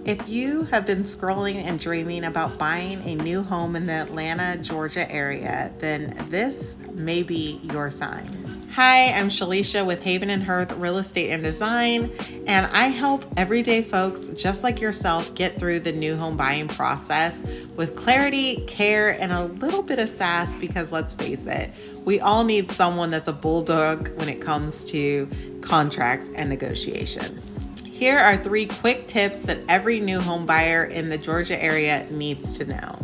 If you have been scrolling and dreaming about buying a new home in the Atlanta, Georgia area, then this may be your sign. Hi, I'm Shalisha with Haven and Hearth Real Estate and Design, and I help everyday folks just like yourself get through the new home buying process with clarity, care, and a little bit of sass because let's face it, we all need someone that's a bulldog when it comes to contracts and negotiations. Here are 3 quick tips that every new home buyer in the Georgia area needs to know.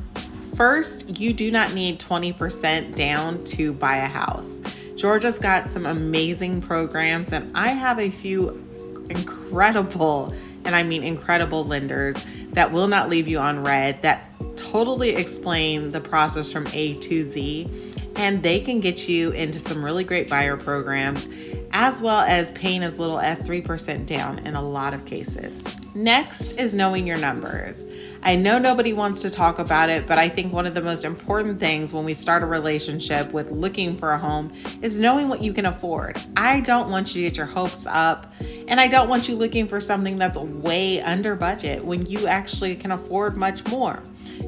First, you do not need 20% down to buy a house. Georgia's got some amazing programs, and I have a few incredible, and I mean incredible lenders that will not leave you on red, that totally explain the process from A to Z, and they can get you into some really great buyer programs, as well as paying as little as 3% down in a lot of cases. Next is knowing your numbers. I know nobody wants to talk about it, but I think one of the most important things when we start a relationship with looking for a home is knowing what you can afford. I don't want you to get your hopes up, and I don't want you looking for something that's way under budget when you actually can afford much more.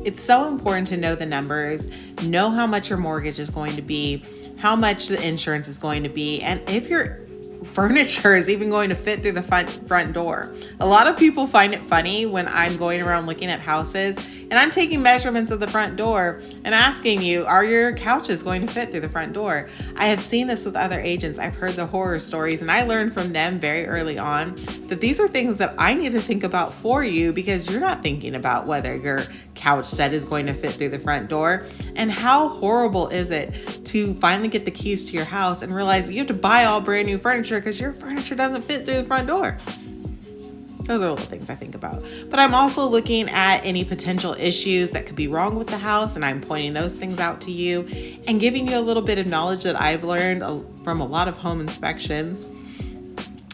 It's so important to know the numbers, know how much your mortgage is going to be, how much the insurance is going to be, and if your furniture is even going to fit through the front door. A lot of people find it funny when I'm going around looking at houses and I'm taking measurements of the front door and asking you, are your couches going to fit through the front door? I have seen this with other agents. I've heard the horror stories, and I learned from them very early on that these are things that I need to think about for you because you're not thinking about whether your couch set is going to fit through the front door. And how horrible is it to finally get the keys to your house and realize that you have to buy all brand new furniture because your furniture doesn't fit through the front door. Those are little things I think about. But I'm also looking at any potential issues that could be wrong with the house, and I'm pointing those things out to you and giving you a little bit of knowledge that I've learned from a lot of home inspections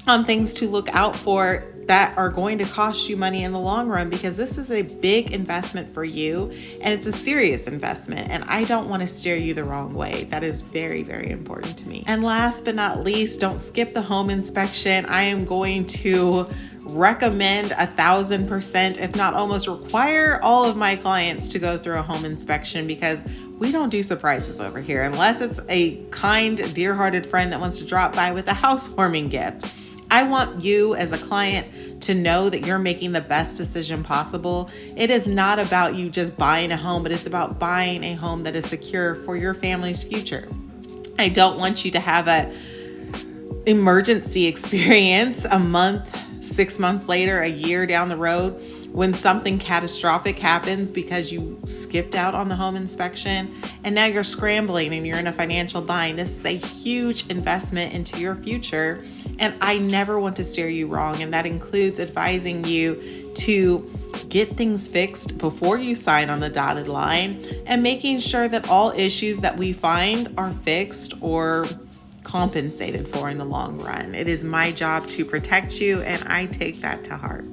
on things to look out for that are going to cost you money in the long run, because this is a big investment for you and it's a serious investment, and I don't want to steer you the wrong way. That is very, very important to me. And last but not least, don't skip the home inspection. I am going to recommend 1,000%, if not almost require all of my clients to go through a home inspection, because we don't do surprises over here unless it's a kind, dear-hearted friend that wants to drop by with a housewarming gift. I want you as a client to know that you're making the best decision possible. It is not about you just buying a home, but it's about buying a home that is secure for your family's future. I don't want you to have an emergency experience a month, 6 months later, a year down the road, when something catastrophic happens because you skipped out on the home inspection and now you're scrambling and you're in a financial bind. This is a huge investment into your future, and I never want to steer you wrong, and that includes advising you to get things fixed before you sign on the dotted line and making sure that all issues that we find are fixed or compensated for in the long run. It is my job to protect you, and I take that to heart.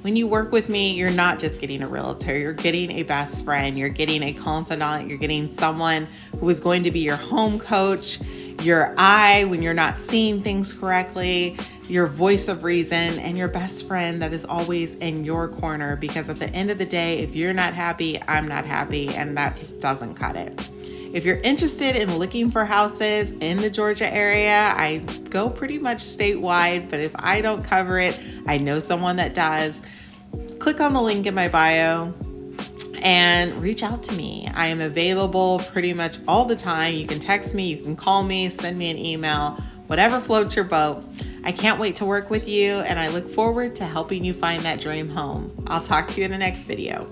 When you work with me, you're not just getting a realtor, you're getting a best friend, you're getting a confidant, you're getting someone who is going to be your home coach, your eye when you're not seeing things correctly, your voice of reason, and your best friend that is always in your corner, because at the end of the day, if you're not happy, I'm not happy, and that just doesn't cut it. If you're interested in looking for houses in the Georgia area, I go pretty much statewide, but if I don't cover it, I know someone that does. Click on the link in my bio and reach out to me. I am available pretty much all the time. You can text me, you can call me, send me an email, whatever floats your boat. I can't wait to work with you, and I look forward to helping you find that dream home. I'll talk to you in the next video.